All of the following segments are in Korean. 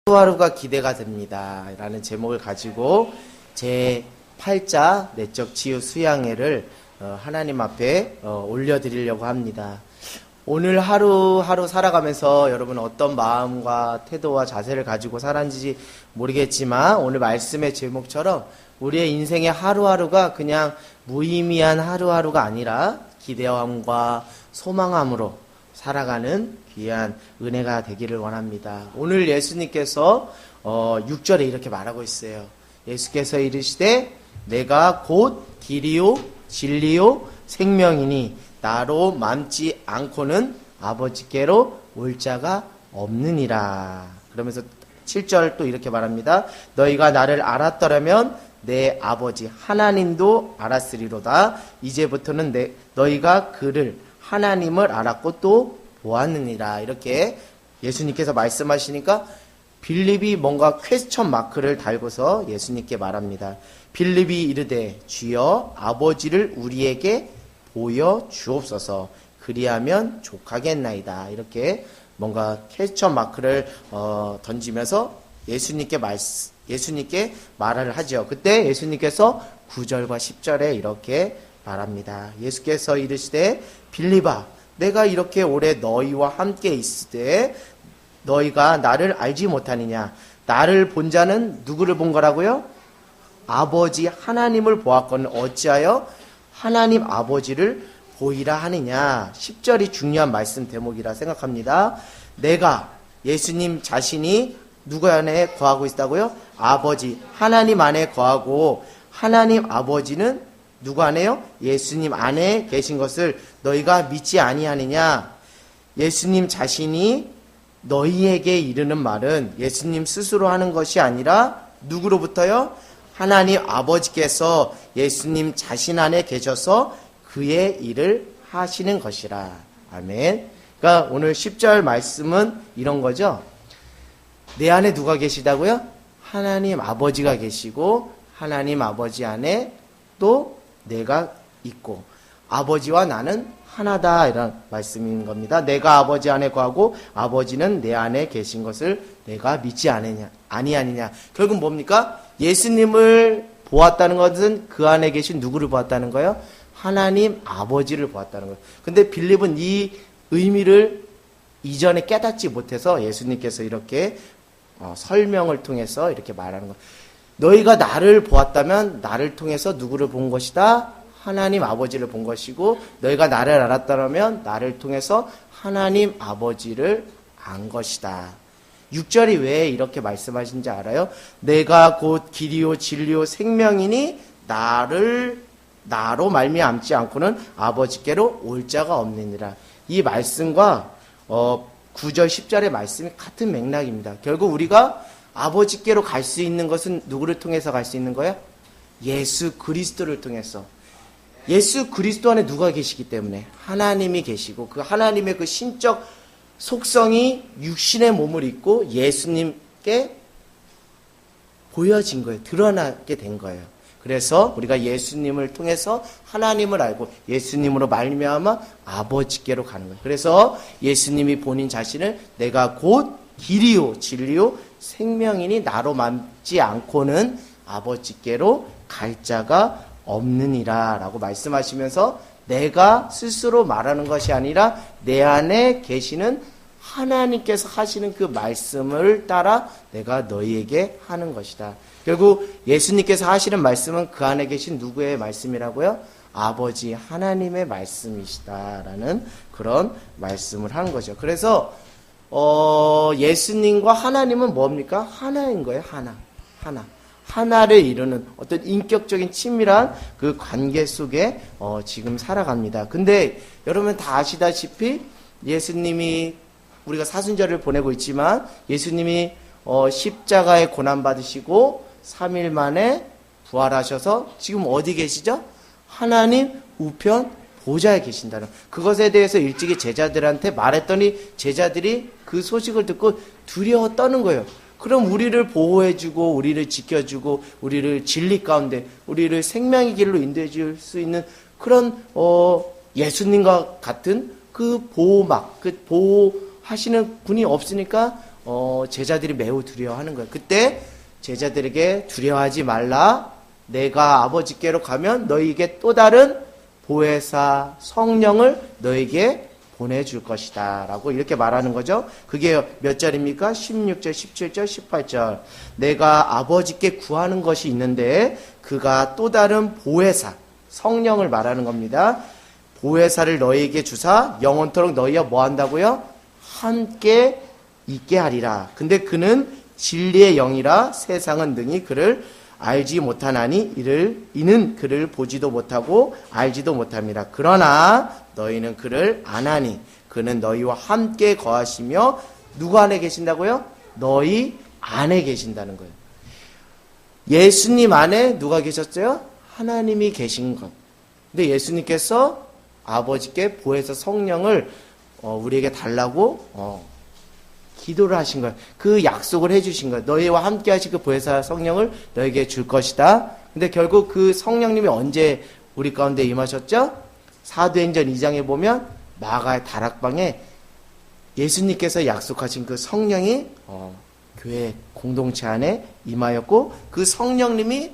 하루하루가 기대가 됩니다 라는 제목을 가지고 제 8자 내적 치유 수양회를 하나님 앞에 올려드리려고 합니다. 오늘 하루하루 살아가면서 여러분 어떤 마음과 태도와 자세를 가지고 살았는지 모르겠지만 오늘 말씀의 제목처럼 우리의 인생의 하루하루가 그냥 무의미한 하루하루가 아니라 기대함과 소망함으로 살아가는 귀한 은혜가 되기를 원합니다. 오늘 예수님께서 6절에 이렇게 말하고 있어요. 예수께서 이르시되 내가 곧 길이요 진리요 생명이니 나로 맘지 않고는 아버지께로 올 자가 없느니라. 그러면서 7절 또 이렇게 말합니다. 너희가 나를 알았더라면 내 아버지 하나님도 알았으리로다. 이제부터는 너희가 그를 하나님을 알았고 또 보았느니라. 이렇게 예수님께서 말씀하시니까 빌립이 뭔가 퀘스천 마크를 달고서 예수님께 말합니다. 빌립이 이르되 주여 아버지를 우리에게 보여 주옵소서 그리하면 족하겠나이다. 이렇게 뭔가 퀘스천 마크를 던지면서 예수님께 말을 하죠. 그때 예수님께서 9절과 10절에 이렇게 말합니다. 예수께서 이르시되 빌립아 내가 이렇게 오래 너희와 함께 있을 때 너희가 나를 알지 못하느냐. 나를 본 자는 누구를 본 거라고요? 아버지 하나님을 보았거늘 어찌하여 하나님 아버지를 보이라 하느냐. 10절이 중요한 말씀 대목이라 생각합니다. 내가 예수님 자신이 누구 안에 거하고 있다고요? 아버지 하나님 안에 거하고 하나님 아버지는 누구 안에요? 예수님 안에 계신 것을 너희가 믿지 아니하느냐. 예수님 자신이 너희에게 이르는 말은 예수님 스스로 하는 것이 아니라 누구로부터요? 하나님 아버지께서 예수님 자신 안에 계셔서 그의 일을 하시는 것이라. 아멘. 그러니까 오늘 10절 말씀은 이런 거죠. 내 안에 누가 계시다고요? 하나님 아버지가 계시고 하나님 아버지 안에 또 내가 있고 아버지와 나는 하나다 이런 말씀인 겁니다. 내가 아버지 안에 거하고 아버지는 내 안에 계신 것을 내가 믿지 아니하느냐. 결국 뭡니까? 예수님을 보았다는 것은 그 안에 계신 누구를 보았다는 거예요? 하나님 아버지를 보았다는 거예요. 근데 빌립은 이 의미를 이전에 깨닫지 못해서 예수님께서 이렇게 설명을 통해서 이렇게 말하는 거예요. 너희가 나를 보았다면 나를 통해서 누구를 본 것이다? 하나님 아버지를 본 것이고 너희가 나를 알았다면 나를 통해서 하나님 아버지를 안 것이다. 6절이 왜 이렇게 말씀하신지 알아요? 내가 곧 길이요 진리요 생명이니 나로 말미암지 않고는 아버지께로 올 자가 없느니라. 이 말씀과 9절 10절의 말씀이 같은 맥락입니다. 결국 우리가 아버지께로 갈 수 있는 것은 누구를 통해서 갈 수 있는 거예요? 예수 그리스도를 통해서. 예수 그리스도 안에 누가 계시기 때문에 하나님이 계시고 그 하나님의 그 신적 속성이 육신의 몸을 입고 예수님께 보여진 거예요. 드러나게 된 거예요. 그래서 우리가 예수님을 통해서 하나님을 알고 예수님으로 말미암아 아버지께로 가는 거예요. 그래서 예수님이 본인 자신을 내가 곧 길이요 진리요 생명이니 나로 맘지 않고는 아버지께로 갈 자가 없느니라 라고 말씀하시면서 내가 스스로 말하는 것이 아니라 내 안에 계시는 하나님께서 하시는 그 말씀을 따라 내가 너희에게 하는 것이다. 결국 예수님께서 하시는 말씀은 그 안에 계신 누구의 말씀이라고요? 아버지 하나님의 말씀이시다라는 그런 말씀을 하는 거죠. 그래서 예수님과 하나님은 뭡니까? 하나인 거예요. 하나를 이루는 어떤 인격적인 친밀한 그 관계 속에 지금 살아갑니다. 근데 여러분 다 아시다시피 예수님이 우리가 사순절을 보내고 있지만 예수님이 십자가에 고난받으시고 3일 만에 부활하셔서 지금 어디 계시죠? 하나님 우편 보좌에 계신다는 그것에 대해서 일찍이 제자들한테 말했더니 제자들이 그 소식을 듣고 두려워 떠는 거예요. 그럼 우리를 보호해주고 우리를 지켜주고 우리를 진리 가운데 우리를 생명의 길로 인도해 줄 수 있는 그런 예수님과 같은 그 보호막 그 보호하시는 분이 없으니까 제자들이 매우 두려워하는 거예요. 그때 제자들에게 두려워하지 말라. 내가 아버지께로 가면 너희에게 또 다른 보혜사 성령을 너희에게 보내줄 것이다 라고 이렇게 말하는 거죠. 그게 몇 절입니까? 16절, 17절, 18절. 내가 아버지께 구하는 것이 있는데 그가 또 다른 보혜사 성령을 말하는 겁니다. 보혜사를 너희에게 주사 영원토록 너희와 뭐 한다고요? 함께 있게 하리라. 근데 그는 진리의 영이라 세상은 능히 그를 알지 못하나니 이는 그를 보지도 못하고 알지도 못합니다. 그러나 너희는 그를 아나니 그는 너희와 함께 거하시며 누구 안에 계신다고요? 너희 안에 계신다는 거예요. 예수님 안에 누가 계셨어요? 하나님이 계신 것. 근데 예수님께서 아버지께 보혜사 성령을 우리에게 달라고 기도를 하신 거예요. 그 약속을 해주신 거예요. 너희와 함께 하실 그 보혜사 성령을 너에게 줄 것이다. 근데 결국 그 성령님이 언제 우리 가운데 임하셨죠? 사도행전 2장에 보면 마가의 다락방에 예수님께서 약속하신 그 성령이 교회 공동체 안에 임하였고 그 성령님이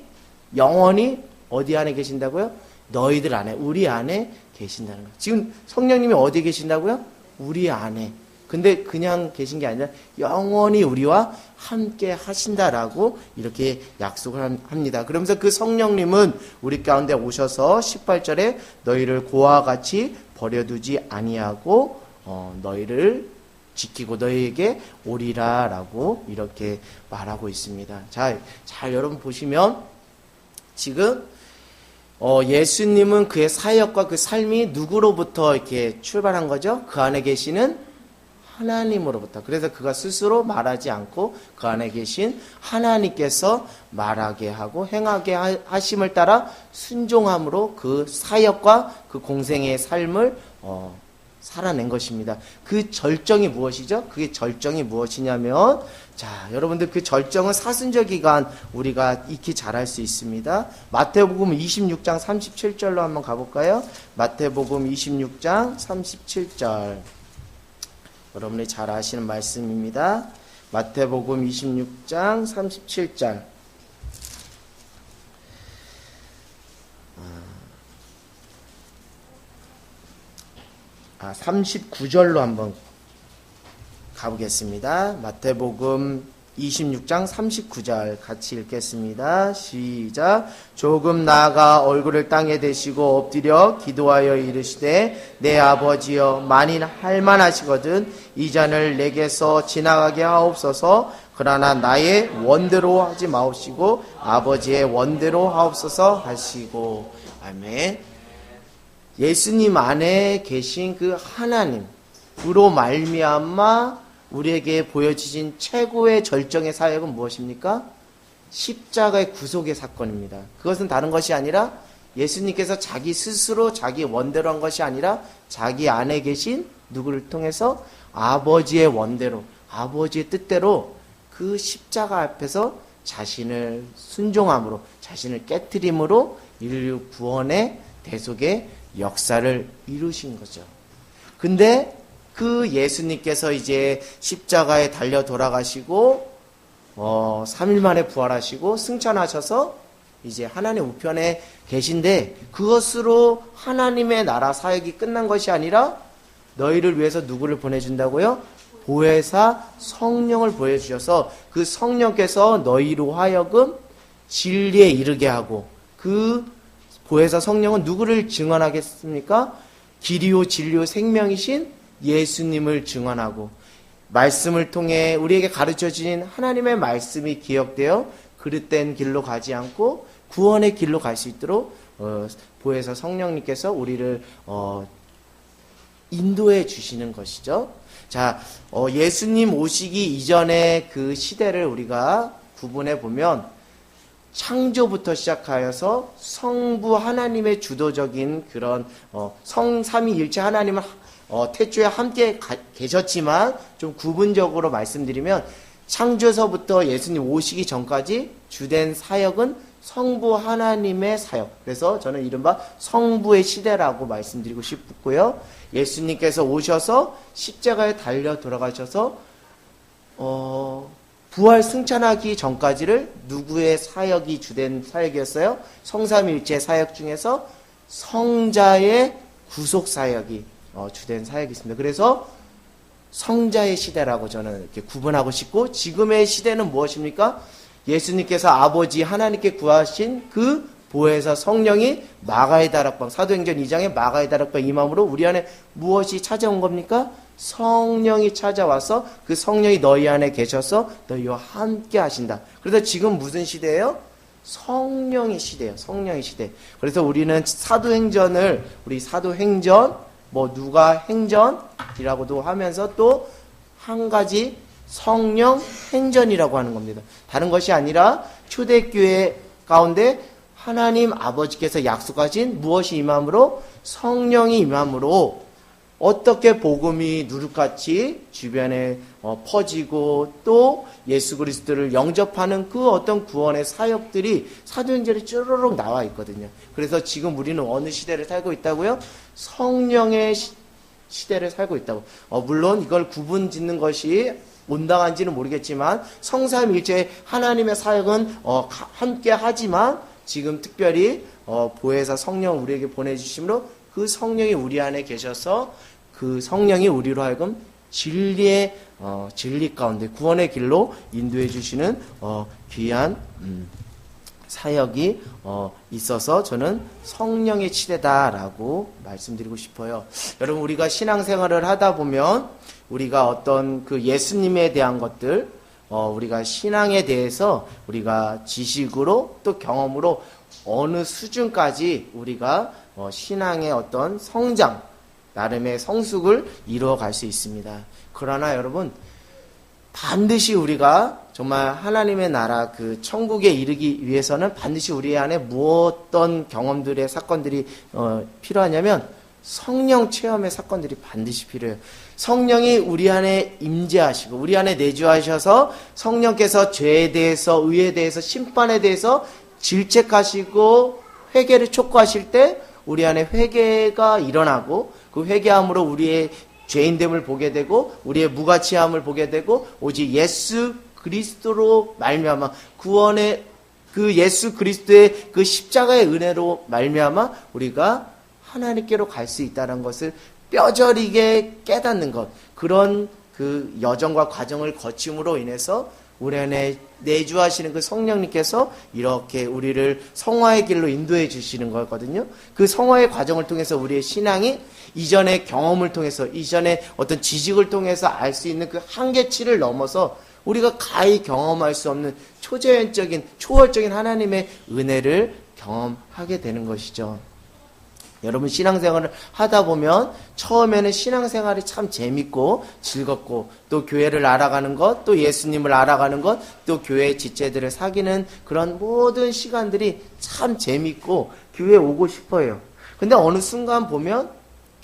영원히 어디 안에 계신다고요? 너희들 안에, 우리 안에 계신다는 거예요. 지금 성령님이 어디 계신다고요? 우리 안에. 근데 그냥 계신 게 아니라 영원히 우리와 함께 하신다라고 이렇게 약속을 합니다. 그러면서 그 성령님은 우리 가운데 오셔서 18절에 너희를 고와 같이 버려두지 아니하고 너희를 지키고 너희에게 오리라라고 이렇게 말하고 있습니다. 잘 여러분 보시면 지금 예수님은 그의 사역과 그 삶이 누구로부터 이렇게 출발한 거죠? 그 안에 계시는 하나님으로부터. 그래서 그가 스스로 말하지 않고 그 안에 계신 하나님께서 말하게 하고 행하게 하심을 따라 순종함으로 그 사역과 그 공생의 삶을 살아낸 것입니다. 그 절정이 무엇이죠? 그게 절정이 무엇이냐면 자, 여러분들 그 절정은 사순절 기간 우리가 익히 잘할 수 있습니다. 마태복음 26장 37절로 한번 가볼까요? 마태복음 26장 37절. 여러분이 잘 아시는 말씀입니다. 마태복음 26장 37절. 39절로 한번 가보겠습니다. 마태복음 26장 39절 같이 읽겠습니다. 시작. 조금 나아가 얼굴을 땅에 대시고 엎드려 기도하여 이르시되 내 아버지여 만일 할만하시거든 이 잔을 내게서 지나가게 하옵소서. 그러나 나의 원대로 하지 마옵시고 아버지의 원대로 하옵소서 하시고. 아멘. 예수님 안에 계신 그 하나님으로 말미암아 우리에게 보여주신 최고의 절정의 사역은 무엇입니까? 십자가의 구속의 사건입니다. 그것은 다른 것이 아니라 예수님께서 자기 스스로 자기 원대로 한 것이 아니라 자기 안에 계신 누구를 통해서 아버지의 원대로, 아버지의 뜻대로 그 십자가 앞에서 자신을 순종함으로, 자신을 깨트림으로 인류 구원의 대속의 역사를 이루신 거죠. 근데 그 예수님께서 이제 십자가에 달려 돌아가시고 3일 만에 부활하시고 승천하셔서 이제 하나님 우편에 계신데 그것으로 하나님의 나라 사역이 끝난 것이 아니라 너희를 위해서 누구를 보내준다고요? 보혜사 성령을 보여주셔서 그 성령께서 너희로 하여금 진리에 이르게 하고 그 보혜사 성령은 누구를 증언하겠습니까? 길이요 진리요 생명이신 예수님을 증언하고 말씀을 통해 우리에게 가르쳐주신 하나님의 말씀이 기억되어 그릇된 길로 가지 않고 구원의 길로 갈 수 있도록 보혜사 성령님께서 우리를 인도해 주시는 것이죠. 자, 예수님 오시기 이전의 그 시대를 우리가 구분해 보면 창조부터 시작하여서 성부 하나님의 주도적인 그런 성삼위일체 하나님은 태초에 함께 계셨지만 좀 구분적으로 말씀드리면 창조서부터 예수님 오시기 전까지 주된 사역은 성부 하나님의 사역. 그래서 저는 이른바 성부의 시대라고 말씀드리고 싶고요. 예수님께서 오셔서 십자가에 달려 돌아가셔서 부활 승천하기 전까지를 누구의 사역이 주된 사역이었어요? 성삼일체 사역 중에서 성자의 구속 사역이 주된 사역이 있습니다. 그래서 성자의 시대라고 저는 이렇게 구분하고 싶고, 지금의 시대는 무엇입니까? 예수님께서 아버지 하나님께 구하신 그 보혜사 성령이 마가의 다락방, 사도행전 2장의 마가의 다락방 임함으로 우리 안에 무엇이 찾아온 겁니까? 성령이 찾아와서 그 성령이 너희 안에 계셔서 너희와 함께 하신다. 그래서 지금 무슨 시대예요? 성령의 시대예요. 성령의 시대. 그래서 우리는 사도행전을, 우리 사도행전, 누가 행전이라고도 하면서 또 한 가지 성령 행전이라고 하는 겁니다. 다른 것이 아니라 초대교회 가운데 하나님 아버지께서 약속하신 무엇이 임함으로? 성령이 임함으로 어떻게 복음이 누룩같이 주변에 퍼지고 또 예수 그리스도를 영접하는 그 어떤 구원의 사역들이 사도행전에 쭈르륵 나와 있거든요. 그래서 지금 우리는 어느 시대를 살고 있다고요? 성령의 시대를 살고 있다고. 물론 이걸 구분 짓는 것이 온당한지는 모르겠지만 성삼일체 하나님의 사역은 함께 하지만 지금 특별히 보혜사 성령 우리에게 보내주심으로 그 성령이 우리 안에 계셔서 그 성령이 우리로 하여금 진리 가운데 구원의 길로 인도해 주시는 귀한 사역이 있어서 저는 성령의 시대다라고 말씀드리고 싶어요. 여러분, 우리가 신앙생활을 하다 보면 우리가 어떤 그 예수님에 대한 것들, 우리가 신앙에 대해서 우리가 지식으로 또 경험으로 어느 수준까지 우리가 신앙의 어떤 성장, 나름의 성숙을 이루어갈 수 있습니다. 그러나 여러분, 반드시 우리가 정말 하나님의 나라 그 천국에 이르기 위해서는 반드시 우리 안에 무엇던 경험들의 사건들이 필요하냐면 성령 체험의 사건들이 반드시 필요해요. 성령이 우리 안에 임재하시고 우리 안에 내주하셔서 성령께서 죄에 대해서, 의에 대해서, 심판에 대해서 질책하시고 회개를 촉구하실 때 우리 안에 회개가 일어나고 그 회개함으로 우리의 죄인됨을 보게 되고 우리의 무가치함을 보게 되고 오직 예수 그리스도로 말미암아 구원의 그 예수 그리스도의 그 십자가의 은혜로 말미암아 우리가 하나님께로 갈 수 있다는 것을 뼈저리게 깨닫는 것, 그런 그 여정과 과정을 거침으로 인해서 우리 안에 내주하시는 그 성령님께서 이렇게 우리를 성화의 길로 인도해 주시는 거거든요. 그 성화의 과정을 통해서 우리의 신앙이 이전의 경험을 통해서, 이전의 어떤 지식을 통해서 알 수 있는 그 한계치를 넘어서 우리가 가히 경험할 수 없는 초자연적인, 초월적인 하나님의 은혜를 경험하게 되는 것이죠. 여러분, 신앙생활을 하다 보면 처음에는 신앙생활이 참 재밌고 즐겁고 또 교회를 알아가는 것, 또 예수님을 알아가는 것, 또 교회 지체들을 사귀는 그런 모든 시간들이 참 재밌고 교회에 오고 싶어요. 근데 어느 순간 보면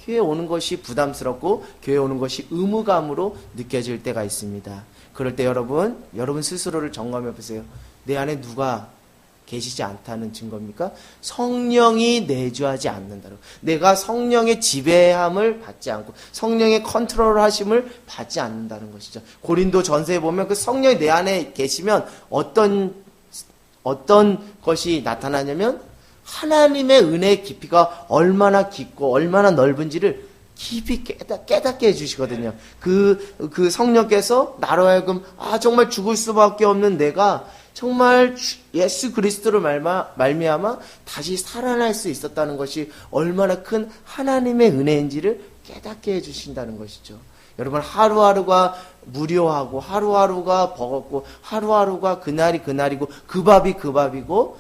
교회에 오는 것이 부담스럽고 교회에 오는 것이 의무감으로 느껴질 때가 있습니다. 그럴 때 여러분 스스로를 점검해 보세요. 내 안에 누가 계시지 않다는 증거입니까? 성령이 내주하지 않는다고. 내가 성령의 지배함을 받지 않고 성령의 컨트롤 하심을 받지 않는다는 것이죠. 고린도 전서에 보면 그 성령이 내 안에 계시면 어떤 것이 나타나냐면 하나님의 은혜의 깊이가 얼마나 깊고 얼마나 넓은지를 깊이 깨닫게 해주시거든요. 그 성령께서 나로 하여금 정말 죽을 수밖에 없는 내가 정말 예수 그리스도로 말미암아 다시 살아날 수 있었다는 것이 얼마나 큰 하나님의 은혜인지를 깨닫게 해주신다는 것이죠. 여러분, 하루하루가 무료하고 하루하루가 버겁고 하루하루가 그날이 그날이고 그 밥이 그 밥이고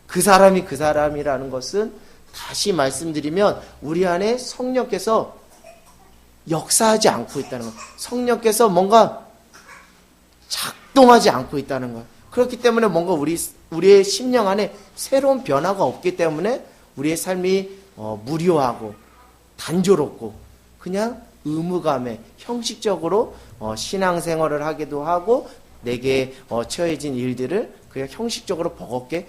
그 사람이 그 사람이라는 것은 다시 말씀드리면 우리 안에 성령께서 역사하지 않고 있다는 것, 성령께서 뭔가 작동하지 않고 있다는 것. 그렇기 때문에 뭔가 우리의 심령 안에 새로운 변화가 없기 때문에 우리의 삶이 무료하고 단조롭고 그냥 의무감에 형식적으로 신앙생활을 하기도 하고 내게 처해진 일들을 그냥 형식적으로 버겁게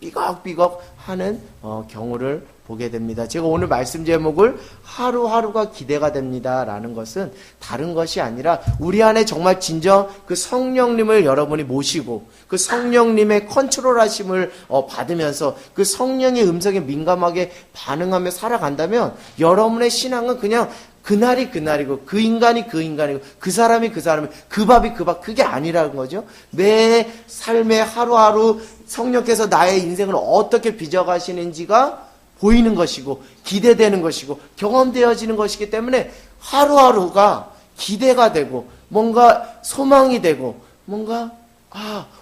삐걱삐걱 하는 경우를 보게 됩니다. 제가 오늘 말씀 제목을 하루하루가 기대가 됩니다 라는 것은 다른 것이 아니라 우리 안에 정말 진정 그 성령님을 여러분이 모시고 그 성령님의 컨트롤하심을 받으면서 그 성령의 음성에 민감하게 반응하며 살아간다면 여러분의 신앙은 그냥 그날이 그날이고 그 인간이 그 인간이고 그 사람이 그 사람이고 그 밥이 그 밥, 그게 아니라는 거죠. 매 삶의 하루하루 성령께서 나의 인생을 어떻게 빚어가시는지가 보이는 것이고 기대되는 것이고 경험되어지는 것이기 때문에 하루하루가 기대가 되고 뭔가 소망이 되고 뭔가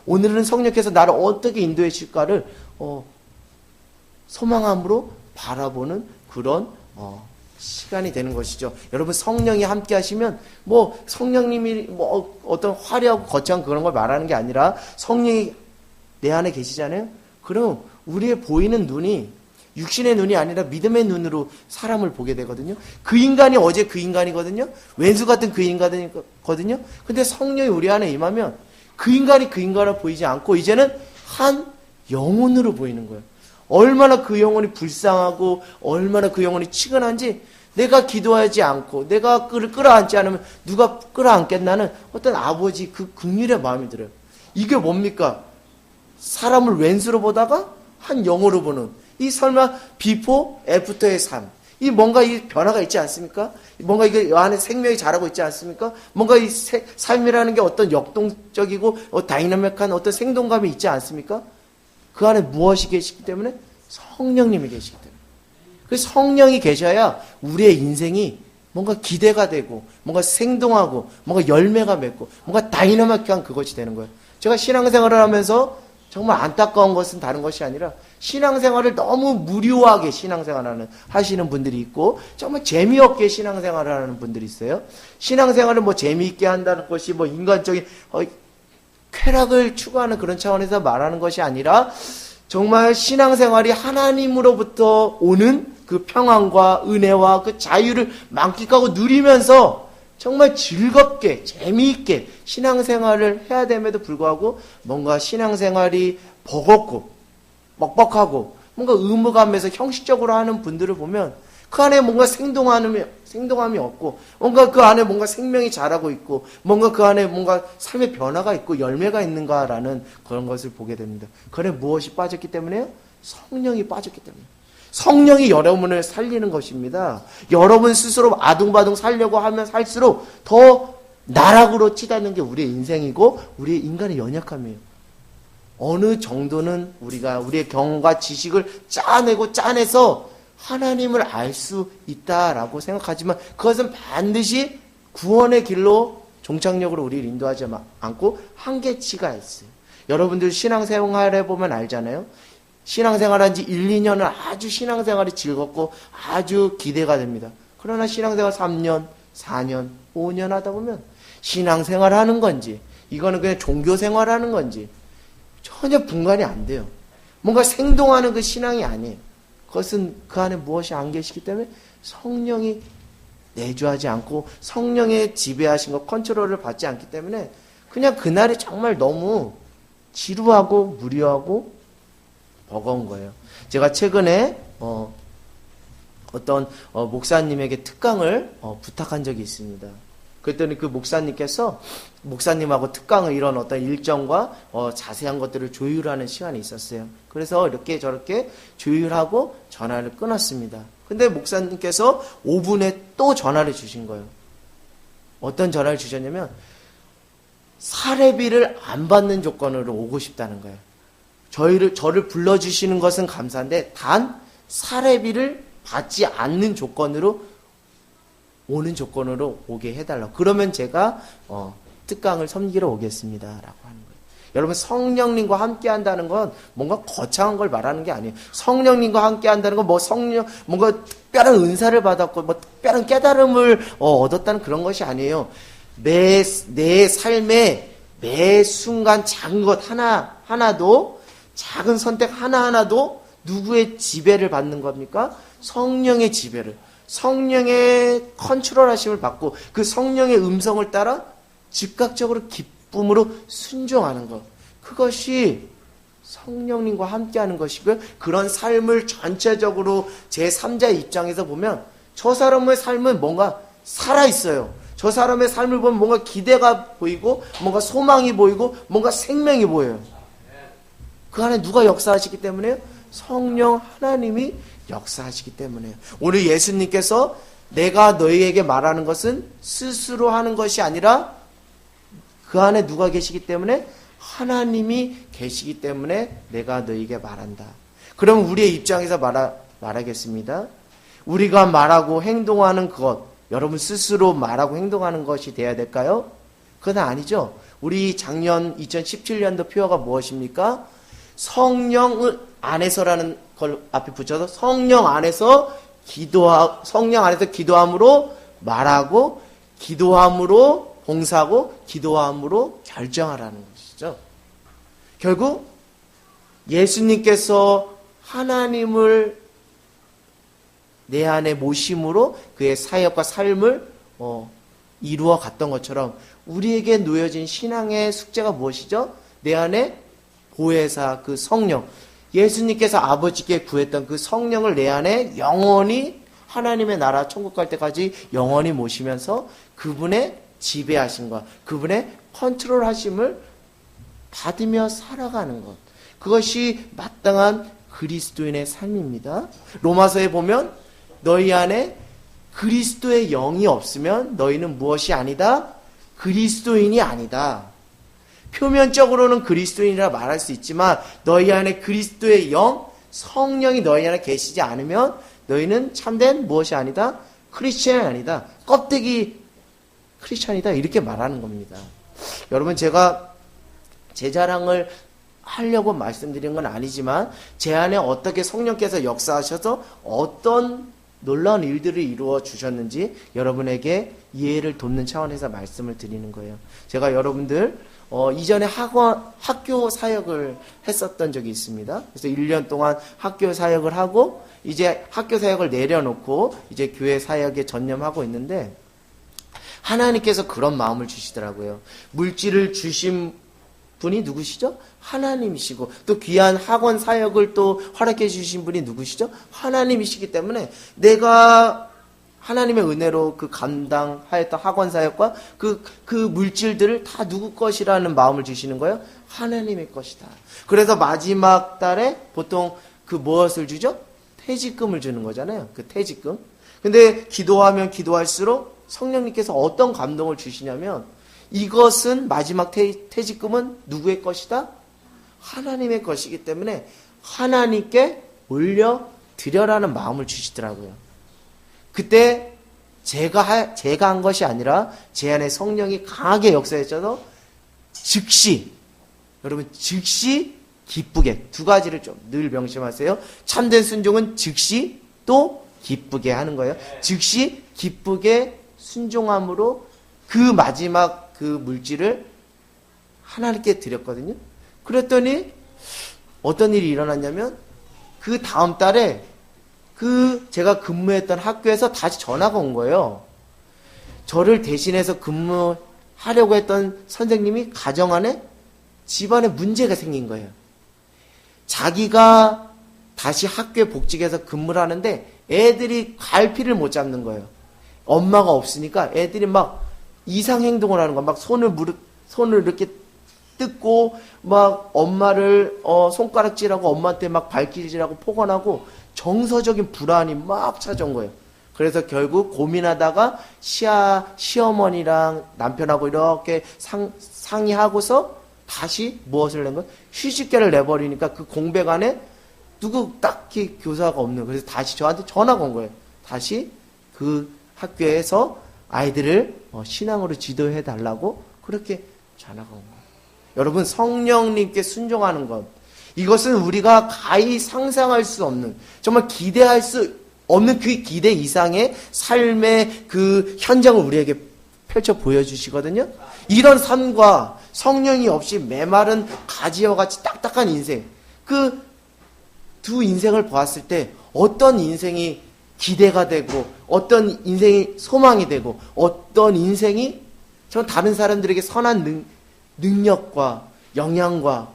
오늘은 성령께서 나를 어떻게 인도해 주실까를 소망함으로 바라보는 그런 시간이 되는 것이죠. 여러분 성령이 함께 하시면 성령님이 어떤 화려하고 거창한 그런 걸 말하는 게 아니라 성령이 내 안에 계시잖아요. 그럼 우리의 보이는 눈이 육신의 눈이 아니라 믿음의 눈으로 사람을 보게 되거든요. 그 인간이 어제 그 인간이거든요. 왼수 같은 그 인간이거든요. 근데 성령이 우리 안에 임하면 그 인간이 그 인간으로 보이지 않고 이제는 한 영혼으로 보이는 거예요. 얼마나 그 영혼이 불쌍하고 얼마나 그 영혼이 치근한지 내가 기도하지 않고 내가 그를 끌어안지 않으면 누가 끌어안겠나는 어떤 아버지 그 긍휼의 마음이 들어요. 이게 뭡니까? 사람을 왼수로 보다가 한 영어로 보는 이 설마 비포 애프터의 삶, 이 뭔가 이 변화가 있지 않습니까? 뭔가 이게 안에 생명이 자라고 있지 않습니까? 뭔가 이 삶이라는 게 어떤 역동적이고 다이나믹한 어떤 생동감이 있지 않습니까? 그 안에 무엇이 계시기 때문에? 성령님이 계시기 때문에. 그 성령이 계셔야 우리의 인생이 뭔가 기대가 되고 뭔가 생동하고 뭔가 열매가 맺고 뭔가 다이나믹한 그것이 되는 거예요. 제가 신앙생활을 하면서 정말 안타까운 것은 다른 것이 아니라 신앙생활을 너무 무료하게 신앙생활을 하시는 분들이 있고 정말 재미없게 신앙생활을 하는 분들이 있어요. 신앙생활을 재미있게 한다는 것이 인간적인 쾌락을 추구하는 그런 차원에서 말하는 것이 아니라 정말 신앙생활이 하나님으로부터 오는 그 평안과 은혜와 그 자유를 만끽하고 누리면서 정말 즐겁게 재미있게 신앙생활을 해야 됨에도 불구하고 뭔가 신앙생활이 버겁고 먹먹하고 뭔가 의무감에서 형식적으로 하는 분들을 보면 그 안에 뭔가 생동함이 없고 뭔가 그 안에 뭔가 생명이 자라고 있고 뭔가 그 안에 뭔가 삶의 변화가 있고 열매가 있는가라는 그런 것을 보게 됩니다. 그 안에 무엇이 빠졌기 때문에요? 성령이 빠졌기 때문에. 성령이 여러분을 살리는 것입니다. 여러분 스스로 아둥바둥 살려고 하면 살수록 더 나락으로 치닫는 게 우리의 인생이고 우리의 인간의 연약함이에요. 어느 정도는 우리의 경험과 지식을 짜내서 하나님을 알 수 있다라고 생각하지만 그것은 반드시 구원의 길로 종착역으로 우리를 인도하지 않고 한계치가 있어요. 여러분들 신앙생활 해보면 알잖아요. 신앙생활 한 지 1, 2년은 아주 신앙생활이 즐겁고 아주 기대가 됩니다. 그러나 신앙생활 3년, 4년, 5년 하다 보면 신앙생활 하는 건지 이거는 그냥 종교생활 하는 건지 전혀 분간이 안 돼요. 뭔가 생동하는 그 신앙이 아니에요. 그것은 그 안에 무엇이 안 계시기 때문에 성령이 내주하지 않고 성령의 지배하신 것 컨트롤을 받지 않기 때문에 그냥 그날이 정말 너무 지루하고 무료하고 버거운 거예요. 제가 최근에 어떤 목사님에게 특강을 부탁한 적이 있습니다. 그랬더니 그 목사님하고 특강을 이런 어떤 일정과 자세한 것들을 조율하는 시간이 있었어요. 그래서 이렇게 저렇게 조율하고 전화를 끊었습니다. 근데 목사님께서 5분에 또 전화를 주신 거예요. 어떤 전화를 주셨냐면 사례비를 안 받는 조건으로 오고 싶다는 거예요. 저를 불러주시는 것은 감사한데 단 사례비를 받지 않는 조건으로 오는 조건으로 오게 해달라고. 그러면 제가 특강을 섬기러 오겠습니다 라고 하는 거예요. 여러분 성령님과 함께 한다는 건 뭔가 거창한 걸 말하는 게 아니에요. 성령님과 함께 한다는 건 뭔가 특별한 은사를 받았고 특별한 깨달음을 얻었다는 그런 것이 아니에요. 내 삶의 매 순간 작은 것 하나도 작은 선택 하나하나도 누구의 지배를 받는 겁니까? 성령의 지배를. 성령의 컨트롤하심을 받고 그 성령의 음성을 따라 즉각적으로 기쁨으로 순종하는 것. 그것이 성령님과 함께하는 것이고요. 그런 삶을 전체적으로 제3자의 입장에서 보면 저 사람의 삶은 뭔가 살아있어요. 저 사람의 삶을 보면 뭔가 기대가 보이고 뭔가 소망이 보이고 뭔가 생명이 보여요. 그 안에 누가 역사하시기 때문에요? 성령 하나님이 역사하시기 때문에요. 오늘 예수님께서 내가 너희에게 말하는 것은 스스로 하는 것이 아니라 그 안에 누가 계시기 때문에? 하나님이 계시기 때문에 내가 너희에게 말한다. 그럼 우리의 입장에서 말하겠습니다. 우리가 말하고 행동하는 것, 여러분 스스로 말하고 행동하는 것이 돼야 될까요? 그건 아니죠. 우리 작년 2017년도 표어가 무엇입니까? 성령 안에서라는 걸 앞에 붙여서 성령 안에서 기도함으로 말하고, 기도함으로 봉사하고, 기도함으로 결정하라는 것이죠. 결국 예수님께서 하나님을 내 안에 모심으로 그의 사역과 삶을 이루어 갔던 것처럼 우리에게 놓여진 신앙의 숙제가 무엇이죠? 내 안에 보혜사 그 성령, 예수님께서 아버지께 구했던 그 성령을 내 안에 영원히 하나님의 나라 천국 갈 때까지 영원히 모시면서 그분의 지배하심과 그분의 컨트롤 하심을 받으며 살아가는 것, 그것이 마땅한 그리스도인의 삶입니다. 로마서에 보면 너희 안에 그리스도의 영이 없으면 너희는 무엇이 아니다? 그리스도인이 아니다. 표면적으로는 그리스도인이라 말할 수 있지만 너희 안에 그리스도의 영, 성령이 너희 안에 계시지 않으면 너희는 참된 무엇이 아니다? 크리스천이 아니다. 껍데기 크리스천이다. 이렇게 말하는 겁니다. 여러분, 제가 제 자랑을 하려고 말씀드린 건 아니지만 제 안에 어떻게 성령께서 역사하셔서 어떤 놀라운 일들을 이루어 주셨는지 여러분에게 이해를 돕는 차원에서 말씀을 드리는 거예요. 제가 여러분들 이전에 학교 사역을 했었던 적이 있습니다. 그래서 1년 동안 학교 사역을 하고 이제 학교 사역을 내려놓고 이제 교회 사역에 전념하고 있는데 하나님께서 그런 마음을 주시더라고요. 물질을 주신 분이 누구시죠? 하나님이시고 또 귀한 학원 사역을 또 허락해 주신 분이 누구시죠? 하나님이시기 때문에 내가 하나님의 은혜로 그 감당하였던 학원 사역과 그 물질들을 다 누구 것이라는 마음을 주시는 거예요? 하나님의 것이다. 그래서 마지막 달에 보통 그 무엇을 주죠? 퇴직금을 주는 거잖아요. 그 퇴직금. 근데 기도하면 기도할수록 성령님께서 어떤 감동을 주시냐면 이것은 마지막 퇴직금은 누구의 것이다? 하나님의 것이기 때문에 하나님께 올려드려라는 마음을 주시더라고요. 그때 제가 한 것이 아니라 제 안에 성령이 강하게 역사했어서 즉시, 여러분 즉시 기쁘게, 두 가지를 좀 늘 명심하세요. 참된 순종은 즉시 또 기쁘게 하는 거예요. 즉시 기쁘게 순종함으로 그 마지막 그 물질을 하나님께 드렸거든요. 그랬더니 어떤 일이 일어났냐면 그 다음 달에 제가 근무했던 학교에서 다시 전화가 온 거예요. 저를 대신해서 근무하려고 했던 선생님이 가정 안에 집안에 문제가 생긴 거예요. 자기가 다시 학교에 복직해서 근무를 하는데 애들이 갈피를 못 잡는 거예요. 엄마가 없으니까 애들이 막 이상 행동을 하는 거야. 막 손을 이렇게 뜯고 막 엄마를 손가락질하고 엄마한테 막 발길질하고 폭언하고 정서적인 불안이 막 찾아온 거예요. 그래서 결국 고민하다가 시어머니랑 남편하고 이렇게 상의하고서 다시 무엇을 낸 거예요? 휴직계를 내버리니까 그 공백 안에 누구 딱히 교사가 없는, 그래서 다시 저한테 전화가 온 거예요. 다시 그 학교에서 아이들을 신앙으로 지도해 달라고 그렇게 전화가 온 거예요. 여러분, 성령님께 순종하는 것, 이것은 우리가 가히 상상할 수 없는, 정말 기대할 수 없는 그 기대 이상의 삶의 그 현장을 우리에게 펼쳐 보여주시거든요. 이런 삶과 성령이 없이 메마른 가지와 같이 딱딱한 인생, 그 두 인생을 보았을 때 어떤 인생이 기대가 되고 어떤 인생이 소망이 되고 어떤 인생이 전 다른 사람들에게 선한 능력과 영향과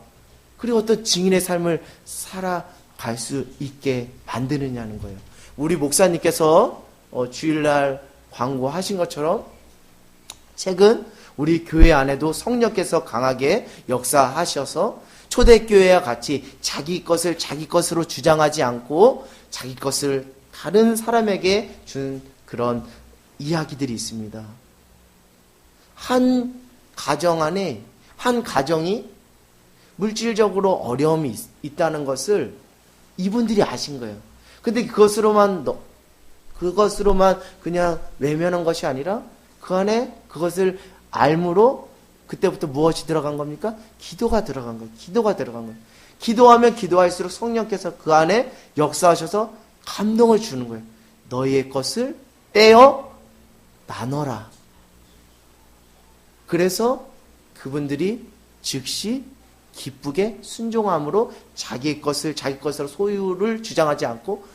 그리고 어떤 증인의 삶을 살아갈 수 있게 만드느냐는 거예요. 우리 목사님께서 주일날 광고하신 것처럼 최근 우리 교회 안에도 성령께서 강하게 역사하셔서 초대교회와 같이 자기 것을 자기 것으로 주장하지 않고 자기 것을 다른 사람에게 준 그런 이야기들이 있습니다. 한 가정 안에 한 가정이 물질적으로 어려움이 있다는 것을 이분들이 아신 거예요. 근데 그것으로만 그냥 외면한 것이 아니라 그 안에 그것을 알므로 그때부터 무엇이 들어간 겁니까? 기도가 들어간 거예요. 기도가 들어간 거예요. 기도하면 기도할수록 성령께서 그 안에 역사하셔서 감동을 주는 거예요. 너희의 것을 떼어 나눠라. 그래서 그분들이 즉시 기쁘게 순종함으로 자기 것으로 소유를 주장하지 않고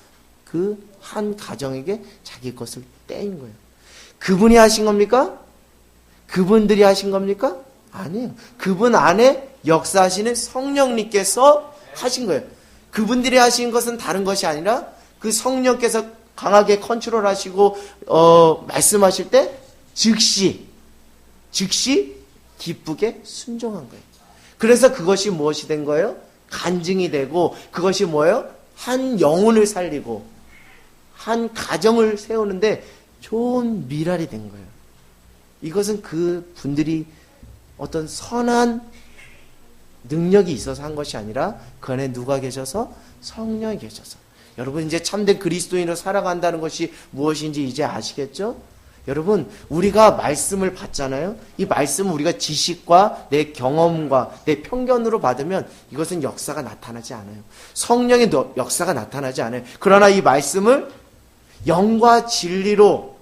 그 한 가정에게 자기 것을 떼인 거예요. 그분이 하신 겁니까? 그분들이 하신 겁니까? 아니에요. 그분 안에 역사하시는 성령님께서 하신 거예요. 그분들이 하신 것은 다른 것이 아니라 그 성령께서 강하게 컨트롤하시고 말씀하실 때 즉시 기쁘게 순종한 거예요. 그래서 그것이 무엇이 된 거예요? 간증이 되고 그것이 뭐예요? 한 영혼을 살리고 한 가정을 세우는데 좋은 미랄이 된 거예요. 이것은 그 분들이 어떤 선한 능력이 있어서 한 것이 아니라 그 안에 누가 계셔서? 성령이 계셔서. 여러분 이제 참된 그리스도인으로 살아간다는 것이 무엇인지 이제 아시겠죠? 여러분 우리가 말씀을 받잖아요. 이 말씀을 우리가 지식과 내 경험과 내 편견으로 받으면 이것은 역사가 나타나지 않아요. 성령의 역사가 나타나지 않아요. 그러나 이 말씀을 영과 진리로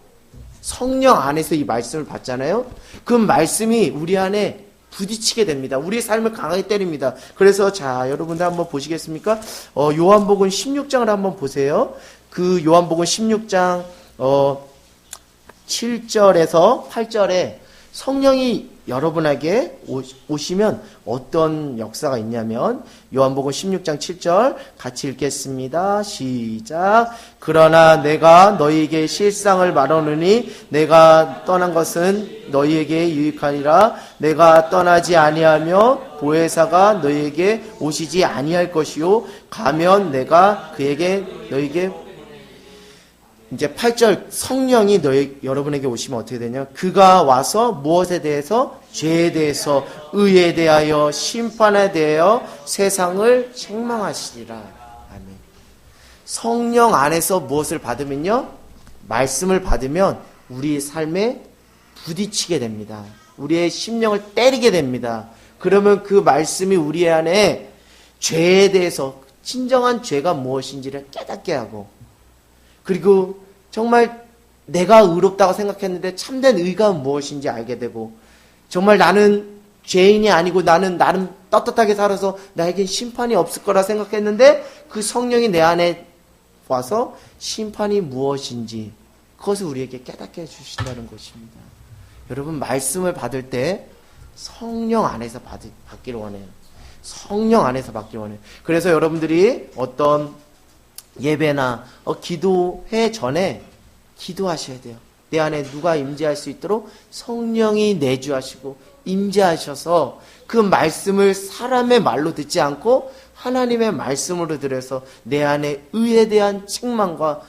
성령 안에서 이 말씀을 받잖아요. 그 말씀이 우리 안에 부딪히게 됩니다. 우리의 삶을 강하게 때립니다. 그래서 자 여러분들 한번 보시겠습니까? 요한복음 16장을 한번 보세요. 그 요한복음 16장 7절에서 8절에 성령이 여러분에게 오시면 어떤 역사가 있냐면 요한복음 16장 7절 같이 읽겠습니다. 시작. 그러나 내가 너희에게 실상을 말하노니 내가 떠난 것은 너희에게 유익하니라. 내가 떠나지 아니하며 보혜사가 너희에게 오시지 아니할 것이요 가면 내가 너희에게 이제 8절 성령이 여러분에게 오시면 어떻게 되냐? 그가 와서 무엇에 대해서? 죄에 대해서, 의에 대하여, 심판에 대하여 세상을 책망하시리라. 아멘. 성령 안에서 무엇을 받으면요? 말씀을 받으면 우리 삶에 부딪히게 됩니다. 우리의 심령을 때리게 됩니다. 그러면 그 말씀이 우리 안에 죄에 대해서 진정한 죄가 무엇인지를 깨닫게 하고 그리고 정말 내가 의롭다고 생각했는데 참된 의가 무엇인지 알게 되고 정말 나는 죄인이 아니고 나는 나름 떳떳하게 살아서 나에겐 심판이 없을 거라 생각했는데 그 성령이 내 안에 와서 심판이 무엇인지 그것을 우리에게 깨닫게 해주신다는 것입니다. 여러분 말씀을 받을 때 성령 안에서 받기를 원해요. 성령 안에서 받기를 원해요. 그래서 여러분들이 어떤 예배나 기도회 전에 기도하셔야 돼요. 내 안에 누가 임재할 수 있도록 성령이 내주하시고 임재하셔서 그 말씀을 사람의 말로 듣지 않고 하나님의 말씀으로 들여서 내 안에 의에 대한 책망과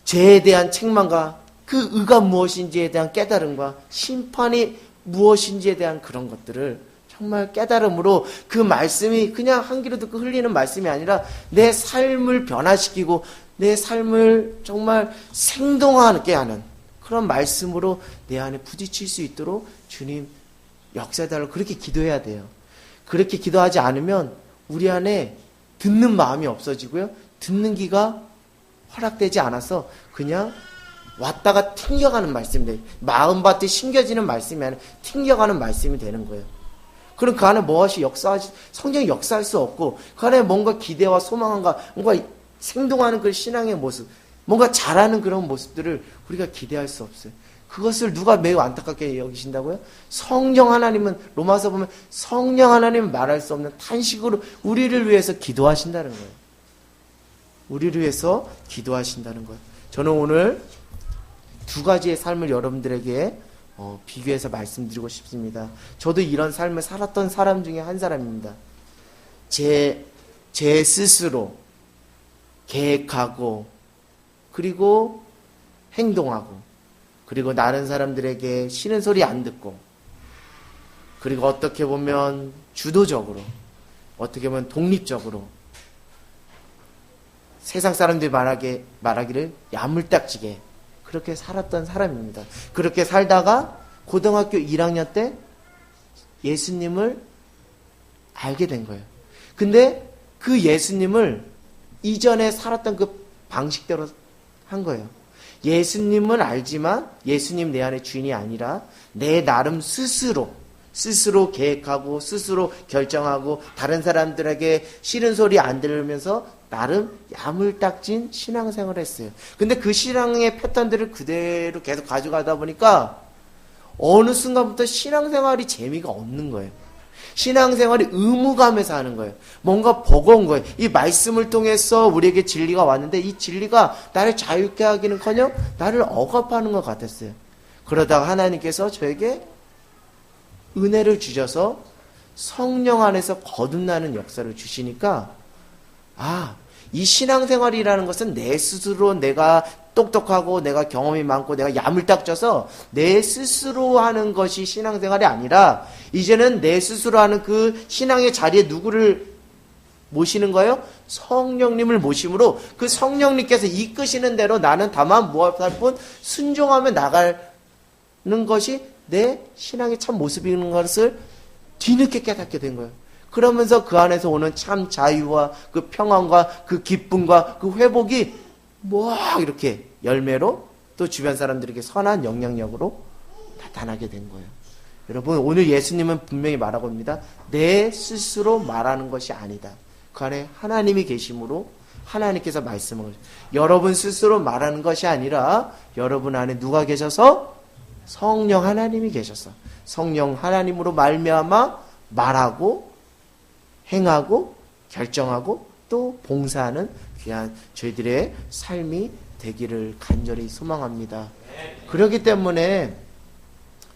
죄에 대한 책망과 그 의가 무엇인지에 대한 깨달음과 심판이 무엇인지에 대한 그런 것들을 정말 깨달음으로 그 말씀이 그냥 한 귀로 듣고 흘리는 말씀이 아니라 내 삶을 변화시키고 내 삶을 정말 생동하게 하는 그런 말씀으로 내 안에 부딪힐 수 있도록 주님 역사해달라고 그렇게 기도해야 돼요. 그렇게 기도하지 않으면 우리 안에 듣는 마음이 없어지고요. 듣는 귀가 허락되지 않아서 그냥 왔다가 튕겨가는 말씀이 돼요. 마음밭에 심겨지는 말씀이 아니라 튕겨가는 말씀이 되는 거예요. 그럼 그 안에 무엇이 성령이 역사할 수 없고 그 안에 뭔가 기대와 소망과 뭔가 생동하는 그 신앙의 모습 뭔가 잘하는 그런 모습들을 우리가 기대할 수 없어요. 그것을 누가 매우 안타깝게 여기신다고요? 성령 하나님은, 로마서 보면 성령 하나님은 말할 수 없는 탄식으로 우리를 위해서 기도하신다는 거예요. 우리를 위해서 기도하신다는 거예요. 저는 오늘 두 가지의 삶을 여러분들에게 비교해서 말씀드리고 싶습니다. 저도 이런 삶을 살았던 사람 중에 한 사람입니다. 제 스스로 계획하고, 그리고 행동하고, 그리고 다른 사람들에게 싫은 소리 안 듣고, 그리고 어떻게 보면 주도적으로, 어떻게 보면 독립적으로, 세상 사람들이 말하기를 야물딱지게 그렇게 살았던 사람입니다. 그렇게 살다가 고등학교 1학년 때 예수님을 알게 된 거예요. 근데 그 예수님을 이전에 살았던 그 방식대로 한 거예요. 예수님은 알지만 예수님 내 안의 주인이 아니라 내 나름 스스로 계획하고 스스로 결정하고 다른 사람들에게 싫은 소리 안 들으면서 나름 야물딱진 신앙생활을 했어요. 근데 그 신앙의 패턴들을 그대로 계속 가져가다 보니까 어느 순간부터 신앙생활이 재미가 없는 거예요. 신앙생활이 의무감에서 하는 거예요. 뭔가 버거운 거예요. 이 말씀을 통해서 우리에게 진리가 왔는데 이 진리가 나를 자유케 하기는커녕 나를 억압하는 것 같았어요. 그러다가 하나님께서 저에게 은혜를 주셔서 성령 안에서 거듭나는 역사를 주시니까 이 신앙생활이라는 것은 내 스스로 내가 똑똑하고 내가 경험이 많고 내가 야물딱져서 내 스스로 하는 것이 신앙생활이 아니라 이제는 내 스스로 하는 그 신앙의 자리에 누구를 모시는 거예요? 성령님을 모심으로 그 성령님께서 이끄시는 대로 나는 다만 무엇할 뿐 순종하며 나가는 것이 내 신앙의 참 모습인 것을 뒤늦게 깨닫게 된 거예요. 그러면서 그 안에서 오는 참 자유와 그 평안과 그 기쁨과 그 회복이 이렇게 열매로 또 주변 사람들에게 선한 영향력으로 나타나게 된 거예요. 여러분, 오늘 예수님은 분명히 말하고 있습니다. 내 스스로 말하는 것이 아니다. 그 안에 하나님이 계심으로 하나님께서 말씀을 여러분 스스로 말하는 것이 아니라 여러분 안에 누가 계셔서 성령 하나님이 계셔서 성령 하나님으로 말미암아 말하고 행하고 결정하고 또 봉사하는 귀한 저희들의 삶이 되기를 간절히 소망합니다. 그렇기 때문에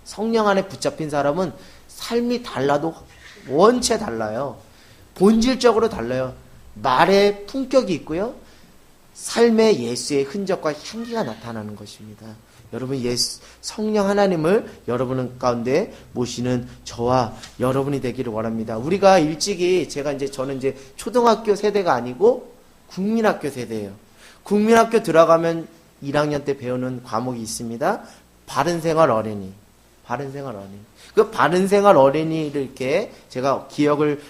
성령 안에 붙잡힌 사람은 삶이 달라도 원체 달라요. 본질적으로 달라요. 말에 품격이 있고요. 삶에 예수의 흔적과 향기가 나타나는 것입니다. 여러분, 성령 하나님을 여러분 가운데 모시는 저와 여러분이 되기를 원합니다. 우리가 일찍이 저는 이제 초등학교 세대가 아니고 국민학교 세대예요. 국민학교 들어가면 1학년 때 배우는 과목이 있습니다. 바른생활 어린이. 그 바른생활 어린이를 이렇게 제가 기억을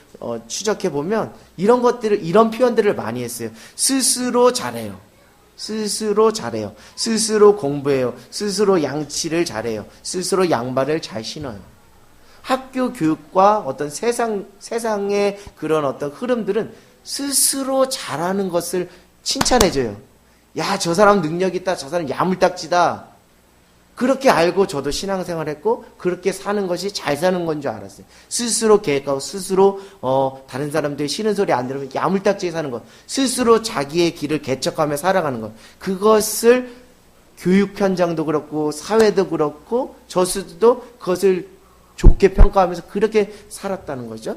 추적해 보면 이런 표현들을 많이 했어요. 스스로 잘해요. 스스로 공부해요. 스스로 양치를 잘해요. 스스로 양말을 잘 신어요. 학교 교육과 어떤 세상의 그런 어떤 흐름들은 스스로 잘하는 것을 칭찬해줘요. 야, 저 사람 능력 있다. 저 사람 야물딱지다. 그렇게 알고 저도 신앙생활 했고 그렇게 사는 것이 잘 사는 건 줄 알았어요. 스스로 계획하고 스스로 다른 사람들이 싫은 소리 안 들으면 야물딱지게 사는 것. 스스로 자기의 길을 개척하며 살아가는 것. 그것을 교육 현장도 그렇고 사회도 그렇고 저수도 그것을 좋게 평가하면서 그렇게 살았다는 거죠.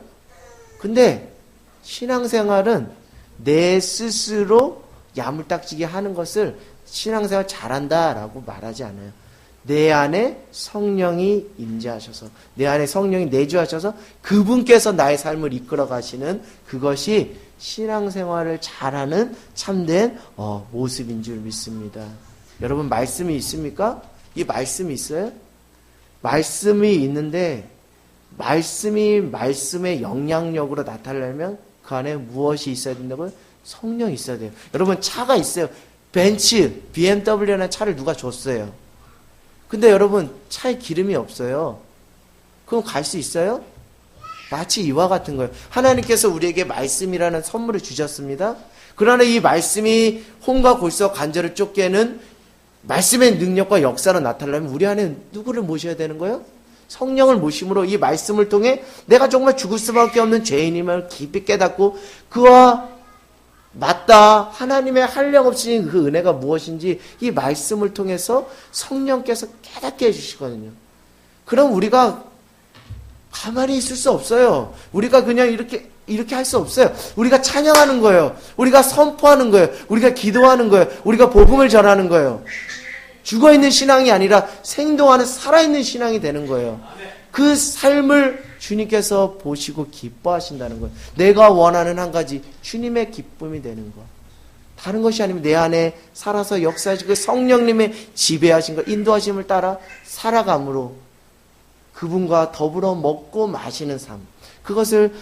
근데 신앙생활은 내 스스로 야물딱지게 하는 것을 신앙생활 잘한다라고 말하지 않아요. 내 안에 성령이 임재하셔서 내 안에 성령이 내주하셔서 그분께서 나의 삶을 이끌어 가시는 그것이 신앙생활을 잘하는 참된 모습인 줄 믿습니다. 여러분, 말씀이 있습니까? 이 말씀이 있어요? 말씀이 있는데 말씀이 말씀의 영향력으로 나타나려면 그 안에 무엇이 있어야 된다고요? 성령이 있어야 돼요. 여러분, 차가 있어요. 벤츠, BMW라는 차를 누가 줬어요. 근데 여러분, 차에 기름이 없어요. 그럼 갈 수 있어요? 마치 이와 같은 거예요. 하나님께서 우리에게 말씀이라는 선물을 주셨습니다. 그러나 이 말씀이 혼과 골서 관절을 쫓게는 말씀의 능력과 역사로 나타나려면 우리 안에 누구를 모셔야 되는 거예요? 성령을 모심으로 이 말씀을 통해 내가 정말 죽을 수밖에 없는 죄인임을 깊이 깨닫고 그와 맞다 하나님의 한량없이 그 은혜가 무엇인지 이 말씀을 통해서 성령께서 깨닫게 해주시거든요. 그럼 우리가 가만히 있을 수 없어요. 우리가 그냥 이렇게 할 수 없어요. 우리가 찬양하는 거예요. 우리가 선포하는 거예요. 우리가 기도하는 거예요. 우리가 복음을 전하는 거예요. 죽어있는 신앙이 아니라 생동하는 살아있는 신앙이 되는 거예요. 그 삶을 주님께서 보시고 기뻐하신다는 거예요. 내가 원하는 한 가지 주님의 기쁨이 되는 거. 다른 것이 아니면 내 안에 살아서 역사하시고 성령님의 지배하신 거 인도하심을 따라 살아감으로 그분과 더불어 먹고 마시는 삶. 그것을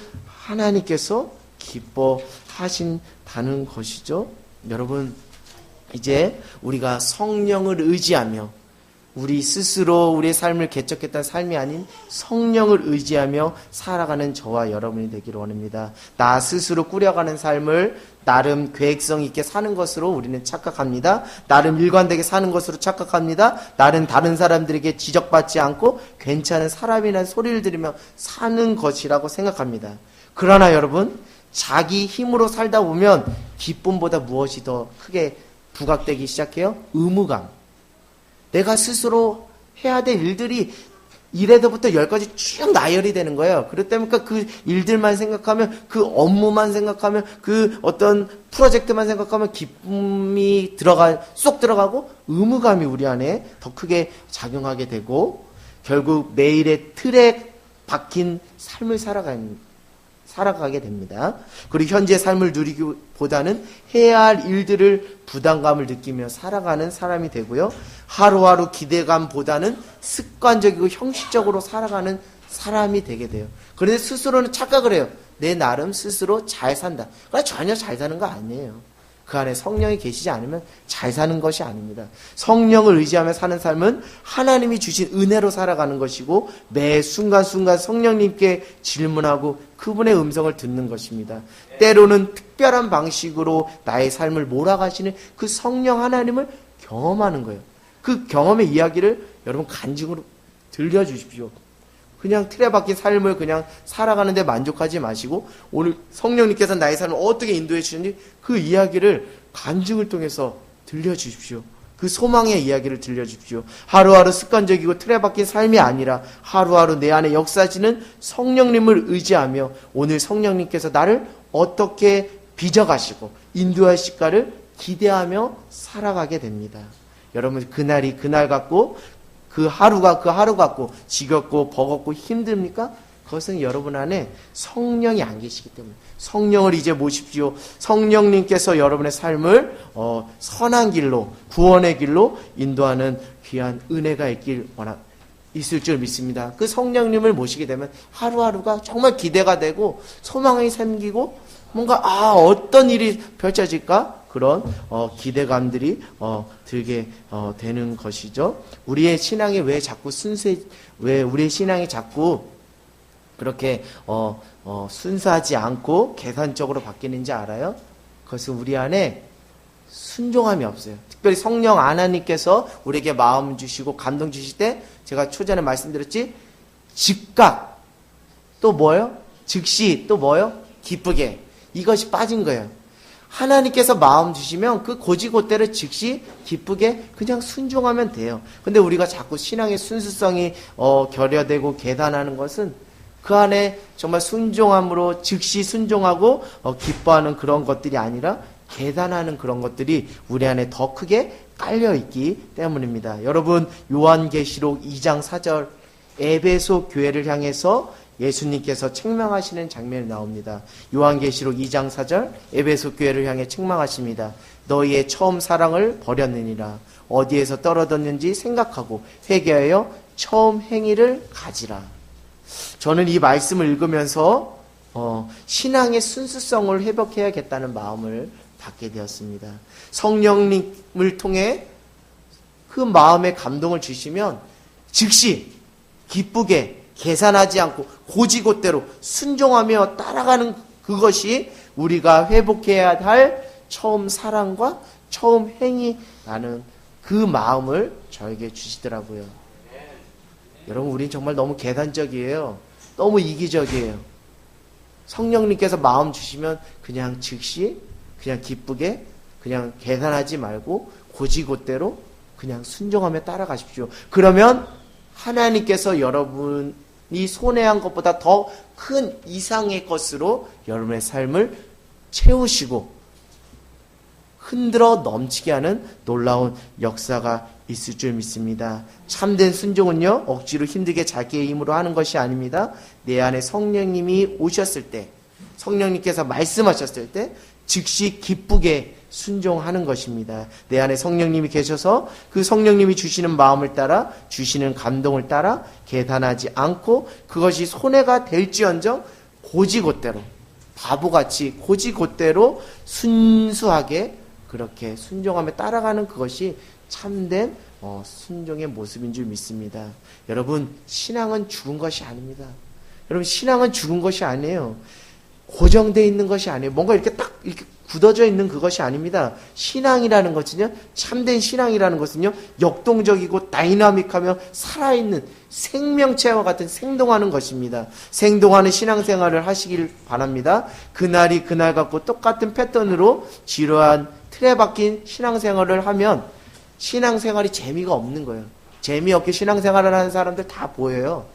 하나님께서 기뻐하신다는 것이죠. 여러분 이제 우리가 성령을 의지하며 우리 스스로 우리의 삶을 개척했던 삶이 아닌 성령을 의지하며 살아가는 저와 여러분이 되기를 원합니다. 나 스스로 꾸려가는 삶을 나름 계획성 있게 사는 것으로 우리는 착각합니다. 나름 일관되게 사는 것으로 착각합니다. 나름 다른 사람들에게 지적받지 않고 괜찮은 사람이라는 소리를 들으며 사는 것이라고 생각합니다. 그러나 여러분 자기 힘으로 살다 보면 기쁨보다 무엇이 더 크게 부각되기 시작해요? 의무감. 내가 스스로 해야 될 일들이 1에서부터 10까지 쭉 나열이 되는 거예요. 그렇기 때문에 그 일들만 생각하면, 그 업무만 생각하면, 그 어떤 프로젝트만 생각하면 기쁨이 쏙 들어가고 의무감이 우리 안에 더 크게 작용하게 되고 결국 매일의 틀에 박힌 삶을 살아가게 됩니다. 그리고 현재 삶을 누리기보다는 해야 할 일들을 부담감을 느끼며 살아가는 사람이 되고요. 하루하루 기대감보다는 습관적이고 형식적으로 살아가는 사람이 되게 돼요. 그런데 스스로는 착각을 해요. 내 나름 스스로 잘 산다. 그러나 전혀 잘 사는 거 아니에요. 그 안에 성령이 계시지 않으면 잘 사는 것이 아닙니다. 성령을 의지하며 사는 삶은 하나님이 주신 은혜로 살아가는 것이고 매 순간순간 성령님께 질문하고 그분의 음성을 듣는 것입니다. 때로는 특별한 방식으로 나의 삶을 몰아가시는 그 성령 하나님을 경험하는 거예요. 그 경험의 이야기를 여러분 간증으로 들려주십시오. 그냥 틀에 박힌 삶을 그냥 살아가는데 만족하지 마시고 오늘 성령님께서 나의 삶을 어떻게 인도해 주시는지 그 이야기를 간증을 통해서 들려주십시오. 그 소망의 이야기를 들려주십시오. 하루하루 습관적이고 틀에 박힌 삶이 아니라 하루하루 내 안에 역사하시는 성령님을 의지하며 오늘 성령님께서 나를 어떻게 빚어가시고 인도하실까를 기대하며 살아가게 됩니다. 여러분 그날이 그날 같고 그 하루가 그 하루 같고 지겹고 버겁고 힘듭니까? 그것은 여러분 안에 성령이 안 계시기 때문에 성령을 이제 모십시오. 성령님께서 여러분의 삶을 선한 길로 구원의 길로 인도하는 귀한 은혜가 있을 줄 믿습니다. 그 성령님을 모시게 되면 하루하루가 정말 기대가 되고 소망이 생기고 뭔가 어떤 일이 펼쳐질까? 그런 기대감들이 들게 되는 것이죠. 우리의 신앙이 왜 우리의 신앙이 자꾸 그렇게 순수하지 않고 계산적으로 바뀌는지 알아요? 그것은 우리 안에 순종함이 없어요. 특별히 성령 하나님께서 우리에게 마음 주시고 감동 주실 때 제가 초전에 말씀드렸지 즉각 또 뭐요? 즉시 또 뭐요? 기쁘게 이것이 빠진 거예요. 하나님께서 마음 주시면 그 고지고대로 즉시 기쁘게 그냥 순종하면 돼요. 근데 우리가 자꾸 신앙의 순수성이 결여되고 계산하는 것은 그 안에 정말 순종함으로 즉시 순종하고 기뻐하는 그런 것들이 아니라 계산하는 그런 것들이 우리 안에 더 크게 깔려있기 때문입니다. 여러분 요한계시록 2장 4절 에베소 교회를 향해서 예수님께서 책망하시는 장면이 나옵니다. 요한계시록 2장 4절 에베소 교회를 향해 책망하십니다. 너희의 처음 사랑을 버렸느니라. 어디에서 떨어졌는지 생각하고 회개하여 처음 행위를 가지라. 저는 이 말씀을 읽으면서 신앙의 순수성을 회복해야겠다는 마음을 갖게 되었습니다. 성령님을 통해 그 마음의 감동을 주시면 즉시 기쁘게 계산하지 않고 고지고대로 순종하며 따라가는 그것이 우리가 회복해야 할 처음 사랑과 처음 행위라는 그 마음을 저에게 주시더라고요. 여러분, 우린 정말 너무 계산적이에요. 너무 이기적이에요. 성령님께서 마음 주시면 그냥 즉시, 그냥 기쁘게, 그냥 계산하지 말고 곧이곧대로 그냥 순종하며 따라가십시오. 그러면 하나님께서 여러분이 손해한 것보다 더 큰 이상의 것으로 여러분의 삶을 채우시고 흔들어 넘치게 하는 놀라운 역사가 있을 줄 믿습니다. 참된 순종은요, 억지로 힘들게 자기의 힘으로 하는 것이 아닙니다. 내 안에 성령님이 오셨을 때, 성령님께서 말씀하셨을 때 즉시 기쁘게 순종하는 것입니다. 내 안에 성령님이 계셔서 그 성령님이 주시는 마음을 따라, 주시는 감동을 따라 계산하지 않고 그것이 손해가 될지언정 곧이곧대로, 바보같이 곧이곧대로 순수하게 그렇게 순종하며 따라가는 그것이 참된 순종의 모습인 줄 믿습니다. 여러분, 신앙은 죽은 것이 아닙니다. 여러분, 신앙은 죽은 것이 아니에요. 고정되어 있는 것이 아니에요. 뭔가 이렇게 딱 이렇게 굳어져 있는 그것이 아닙니다. 신앙이라는 것은요, 참된 신앙이라는 것은요, 역동적이고 다이나믹하며 살아있는 생명체와 같은 생동하는 것입니다. 생동하는 신앙생활을 하시길 바랍니다. 그날이 그날 같고 똑같은 패턴으로 지루한 틀에 박힌 신앙생활을 하면 신앙생활이 재미가 없는 거예요. 재미없게 신앙생활을 하는 사람들 다 보여요.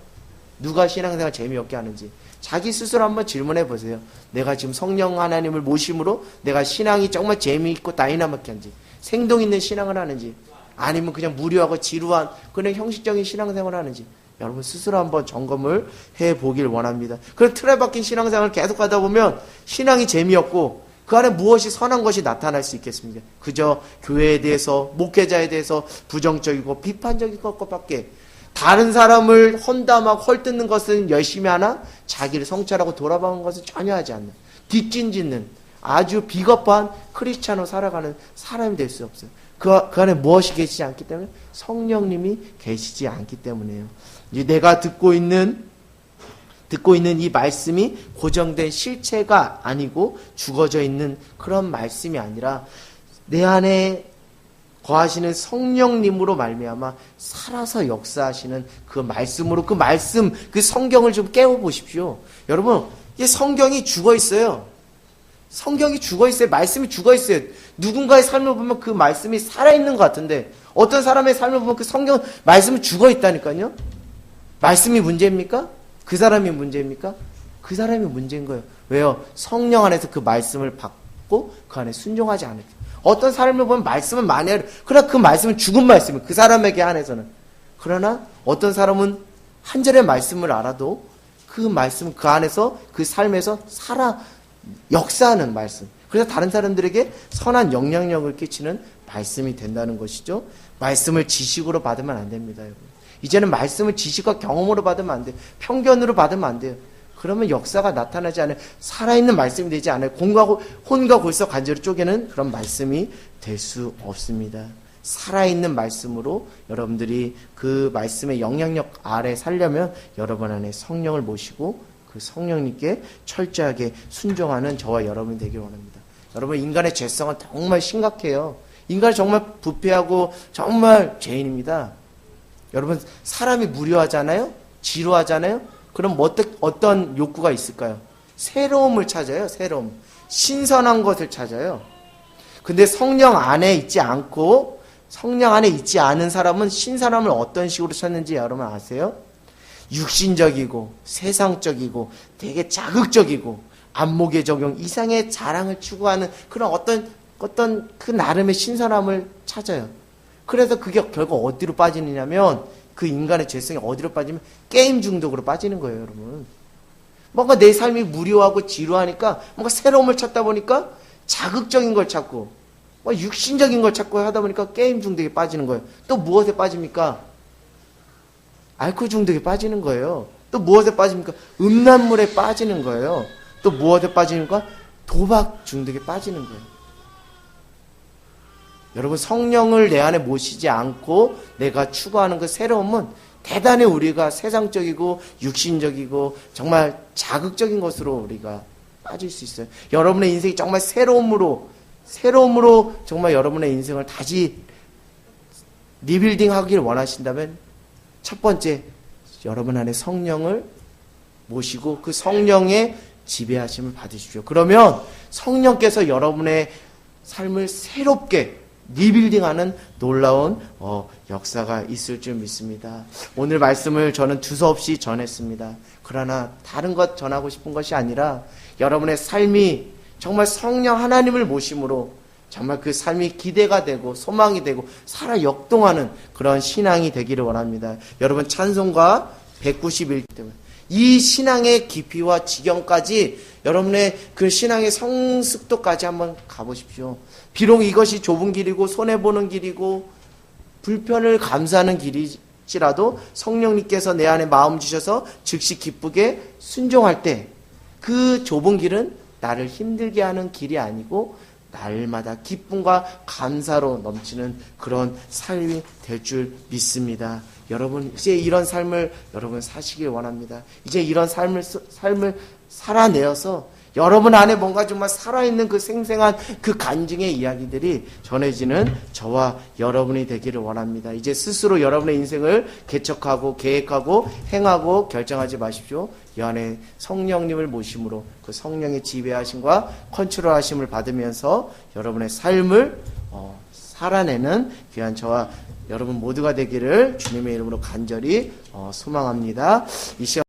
누가 신앙생활 재미없게 하는지. 자기 스스로 한번 질문해 보세요. 내가 지금 성령 하나님을 모심으로 내가 신앙이 정말 재미있고 다이나믹한지, 생동 있는 신앙을 하는지, 아니면 그냥 무료하고 지루한 그냥 형식적인 신앙생활을 하는지 여러분 스스로 한번 점검을 해보길 원합니다. 그럼 틀에 박힌 신앙생활을 계속하다 보면 신앙이 재미없고 그 안에 무엇이 선한 것이 나타날 수 있겠습니까? 그저 교회에 대해서, 목회자에 대해서 부정적이고 비판적인 것밖에, 다른 사람을 헌담하고 헐뜯는 것은 열심히 하나 자기를 성찰하고 돌아보는 것은 전혀 하지 않는, 뒷짐짓는 아주 비겁한 크리스찬으로 살아가는 사람이 될 수 없어요. 그 안에 무엇이 계시지 않기 때문에, 성령님이 계시지 않기 때문에요. 이제 내가 듣고 있는 이 말씀이 고정된 실체가 아니고 죽어져 있는 그런 말씀이 아니라 내 안에 거하시는 성령님으로 말미암아 살아서 역사하시는 그 말씀으로, 그 말씀, 그 성경을 좀 깨워보십시오. 여러분, 이게 성경이 죽어 있어요. 성경이 죽어 있어요. 말씀이 죽어 있어요. 누군가의 삶을 보면 그 말씀이 살아있는 것 같은데, 어떤 사람의 삶을 보면 그 성경, 말씀이 죽어 있다니까요. 말씀이 문제입니까? 그 사람이 문제입니까? 그 사람이 문제인 거예요. 왜요? 성령 안에서 그 말씀을 받고 그 안에 순종하지 않을 때. 어떤 사람을 보면 말씀은 많이 해요. 그러나 그 말씀은 죽은 말씀이에요. 그 사람에게 한해서는. 그러나 어떤 사람은 한 절의 말씀을 알아도 그 말씀, 그 안에서, 그 삶에서 역사하는 말씀. 그래서 다른 사람들에게 선한 영향력을 끼치는 말씀이 된다는 것이죠. 말씀을 지식으로 받으면 안 됩니다, 여러분. 이제는 말씀을 지식과 경험으로 받으면 안 돼요. 편견으로 받으면 안 돼요. 그러면 역사가 나타나지 않아요. 살아있는 말씀이 되지 않아요. 혼과 골서 간절히 쪼개는 그런 말씀이 될 수 없습니다. 살아있는 말씀으로 여러분들이 그 말씀의 영향력 아래 살려면 여러분 안에 성령을 모시고 그 성령님께 철저하게 순종하는 저와 여러분이 되길 원합니다. 여러분, 인간의 죄성은 정말 심각해요. 인간은 정말 부패하고 정말 죄인입니다. 여러분, 사람이 무료하잖아요? 지루하잖아요? 그럼 어떤 욕구가 있을까요? 새로움을 찾아요. 새로움. 신선한 것을 찾아요. 근데 성령 안에 있지 않고 성령 안에 있지 않은 사람은 신선함을 어떤 식으로 찾는지 여러분 아세요? 육신적이고 세상적이고 되게 자극적이고 안목의 적용, 이상의 자랑을 추구하는 그런 어떤 그 나름의 신선함을 찾아요. 그래서 그게 결국 어디로 빠지느냐면, 그 인간의 죄성이 어디로 빠지면 게임 중독으로 빠지는 거예요, 여러분. 뭔가 내 삶이 무료하고 지루하니까 뭔가 새로움을 찾다 보니까 자극적인 걸 찾고 육신적인 걸 찾고 하다 보니까 게임 중독에 빠지는 거예요. 또 무엇에 빠집니까? 알코올 중독에 빠지는 거예요. 또 무엇에 빠집니까? 음란물에 빠지는 거예요. 또 무엇에 빠지는가? 도박 중독에 빠지는 거예요. 여러분, 성령을 내 안에 모시지 않고 내가 추구하는 그 새로움은 대단히 우리가 세상적이고 육신적이고 정말 자극적인 것으로 우리가 빠질 수 있어요. 여러분의 인생이 정말 새로움으로 정말 여러분의 인생을 다시 리빌딩 하길 원하신다면 첫 번째, 여러분 안에 성령을 모시고 그 성령의 지배하심을 받으십시오. 그러면 성령께서 여러분의 삶을 새롭게 리빌딩하는 놀라운 역사가 있을 줄 믿습니다. 오늘 말씀을 저는 두서없이 전했습니다. 그러나 다른 것 전하고 싶은 것이 아니라 여러분의 삶이 정말 성령 하나님을 모심으로 정말 그 삶이 기대가 되고 소망이 되고 살아 역동하는 그런 신앙이 되기를 원합니다. 여러분 찬송가 191 때문에 이 신앙의 깊이와 지경까지 여러분의 그 신앙의 성숙도까지 한번 가보십시오. 비록 이것이 좁은 길이고 손해보는 길이고 불편을 감수하는 길이지라도 성령님께서 내 안에 마음 주셔서 즉시 기쁘게 순종할 때 그 좁은 길은 나를 힘들게 하는 길이 아니고 날마다 기쁨과 감사로 넘치는 그런 삶이 될 줄 믿습니다. 여러분 이제 이런 삶을 여러분 사시길 원합니다. 이제 이런 삶을 살아내어서 여러분 안에 뭔가 정말 살아있는 그 생생한 그 간증의 이야기들이 전해지는 저와 여러분이 되기를 원합니다. 이제 스스로 여러분의 인생을 개척하고 계획하고 행하고 결정하지 마십시오. 이 안에 성령님을 모심으로 그 성령의 지배하심과 컨트롤하심을 받으면서 여러분의 삶을 살아내는 귀한 저와 여러분 모두가 되기를 주님의 이름으로 간절히 소망합니다. 이 시간